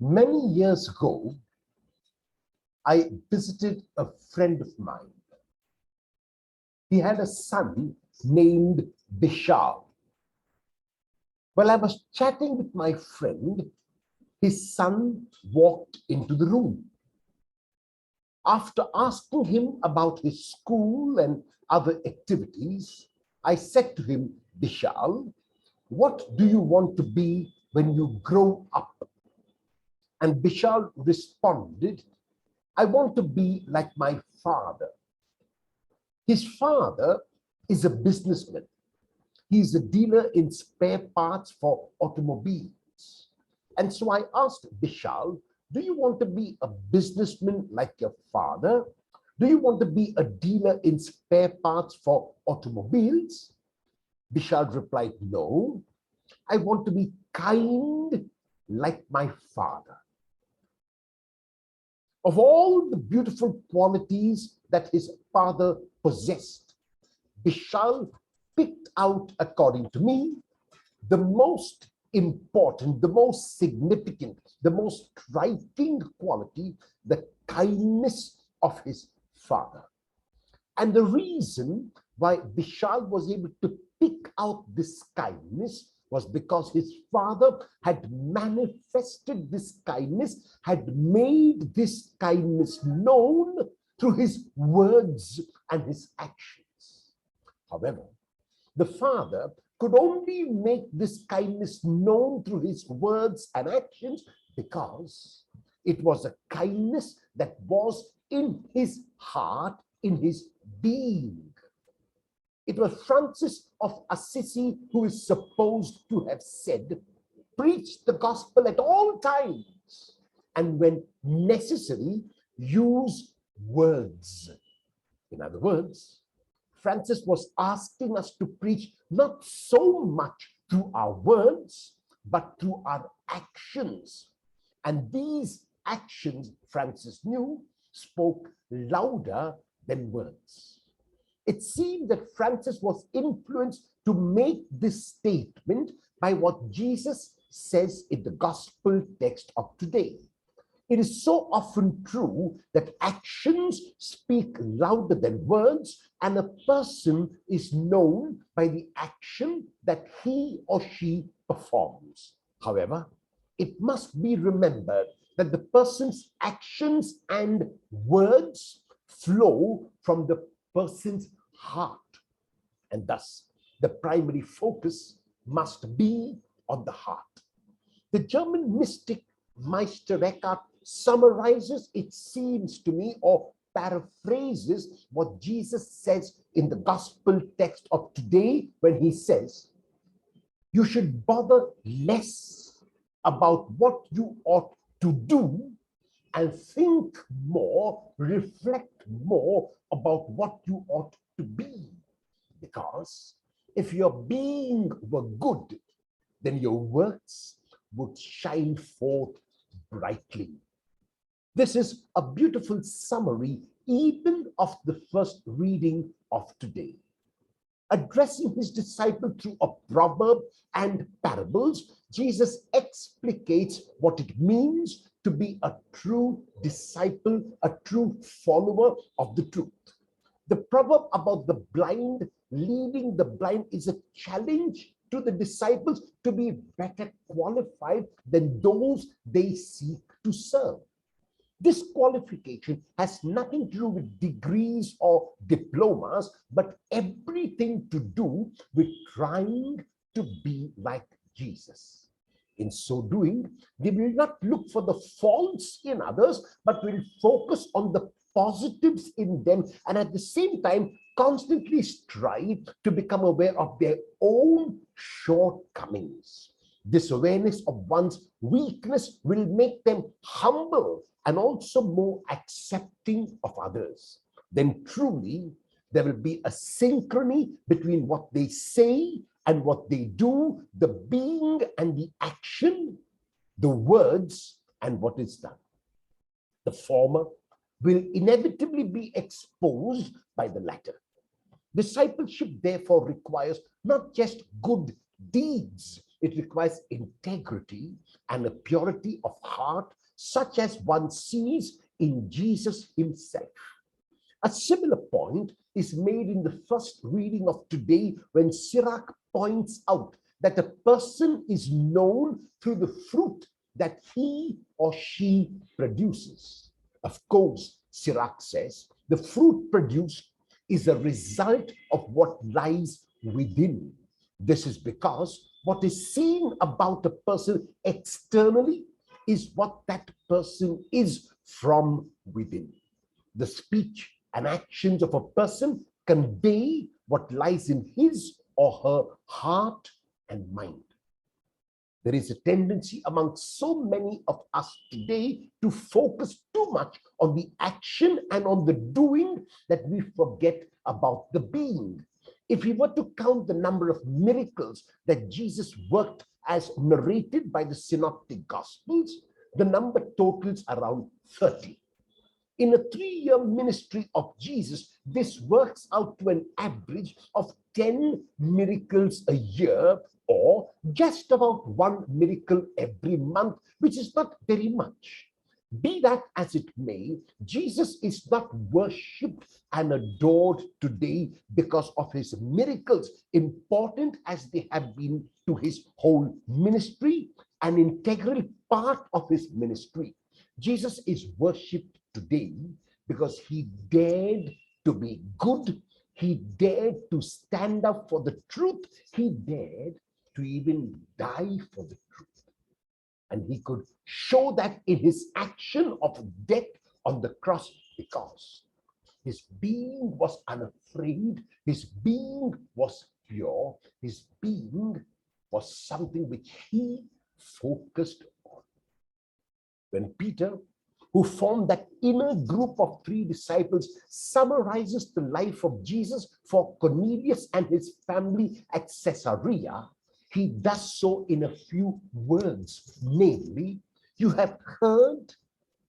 Many years ago, I visited a friend of mine. He had a son named Bishal. While I was chatting with my friend, his son walked into the room. After asking him about his school and other activities, I said to him, Bishal, what do you want to be when you grow up? And Bishal responded, I want to be like my father. His father is a businessman. He's a dealer in spare parts for automobiles. And so I asked Bishal, do you want to be a businessman like your father? Do you want to be a dealer in spare parts for automobiles? Bishal replied, no, I want to be kind like my father. Of all the beautiful qualities that his father possessed, Bishal picked out, according to me, the most important, the most significant, the most striking quality, the kindness of his father. And the reason why Bishal was able to pick out this kindness was because his father had manifested this kindness, had made this kindness known through his words and his actions. However, the father could only make this kindness known through his words and actions because it was a kindness that was in his heart, in his being. It was Francis of Assisi who is supposed to have said, preach the gospel at all times, and when necessary, use words. In other words, Francis was asking us to preach not so much through our words, but through our actions. And these actions, Francis knew, spoke louder than words. It seemed that Francis was influenced to make this statement by what Jesus says in the gospel text of today. It is so often true that actions speak louder than words, and a person is known by the action that he or she performs. However, it must be remembered that the person's actions and words flow from the person's heart, and thus the primary focus must be on the heart. The German mystic Meister Eckhart summarizes, it seems to me, or paraphrases what Jesus says in the gospel text of today when he says, you should bother less about what you ought to do and think more, reflect more about what you ought to be. Because if your being were good, then your works would shine forth brightly. This is a beautiful summary even of the first reading of today. Addressing his disciples through a proverb and parables, Jesus explicates what it means to be a true disciple, a true follower of the truth. The proverb about the blind leading the blind is a challenge to the disciples to be better qualified than those they seek to serve. This qualification has nothing to do with degrees or diplomas, but everything to do with trying to be like Jesus. In so doing, they will not look for the faults in others, but will focus on the positives in them, and at the same time constantly strive to become aware of their own shortcomings. This awareness of one's weakness will make them humble and also more accepting of others. Then truly there will be a synchrony between what they say and what they do, the being and the action, the words and what is done. The former will inevitably be exposed by the latter. Discipleship therefore requires not just good deeds, It requires integrity and a purity of heart, such as one sees in Jesus himself. A similar point is made in the first reading of today when Sirach points out that a person is known through the fruit that he or she produces. Of course, Sirach says, the fruit produced is a result of what lies within. This is because what is seen about a person externally is what that person is from within. The speech and actions of a person convey what lies in his or her heart and mind. There is a tendency among so many of us today to focus too much on the action and on the doing that we forget about the being. If we were to count the number of miracles that Jesus worked as narrated by the Synoptic Gospels, the number totals around 30. In a 3-year ministry of Jesus, this works out to an average of 10 miracles a year, or just about 1 miracle every month, which is not very much. Be that as it may, Jesus is not worshipped and adored today because of his miracles, important as they have been to his whole ministry, an integral part of his ministry. Jesus is worshipped today because he dared to be good, he dared to stand up for the truth, he dared to even die for the truth. And he could show that in his action of death on the cross, because his being was unafraid, his being was pure, his being was something which he focused on. When Peter, who formed that inner group of 3 disciples, summarizes the life of Jesus for Cornelius and his family at Caesarea, he does so in a few words, namely, you have heard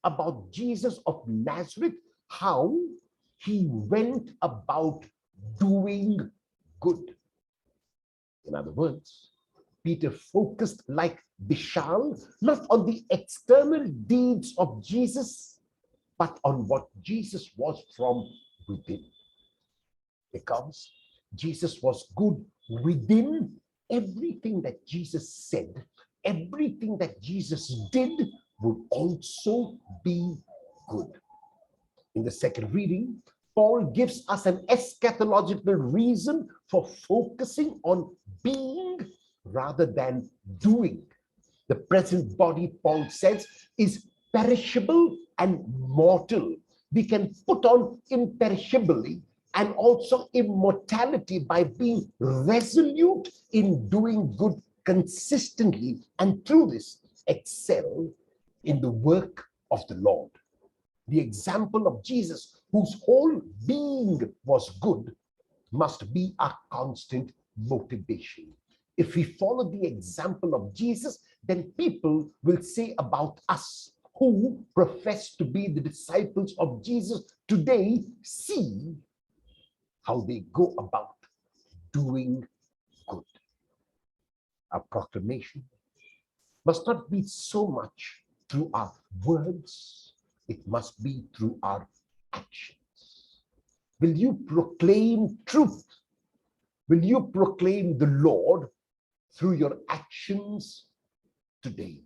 about Jesus of Nazareth, how he went about doing good. In other words, Peter focused like Vishal, not on the external deeds of Jesus, but on what Jesus was from within. Because Jesus was good within, everything that Jesus said, everything that Jesus did would also be good. In the second reading, Paul gives us an eschatological reason for focusing on being rather than doing. The present body, Paul says, is perishable and mortal. We can put on imperishably and also immortality by being resolute in doing good consistently, and through this excel in the work of the Lord. The example of Jesus, whose whole being was good, must be our constant motivation. If we follow the example of Jesus, then people will say about us who profess to be the disciples of Jesus today, see how they go about doing good. Our proclamation must not be so much through our words, it must be through our actions. Will you proclaim truth? Will you proclaim the Lord through your actions today?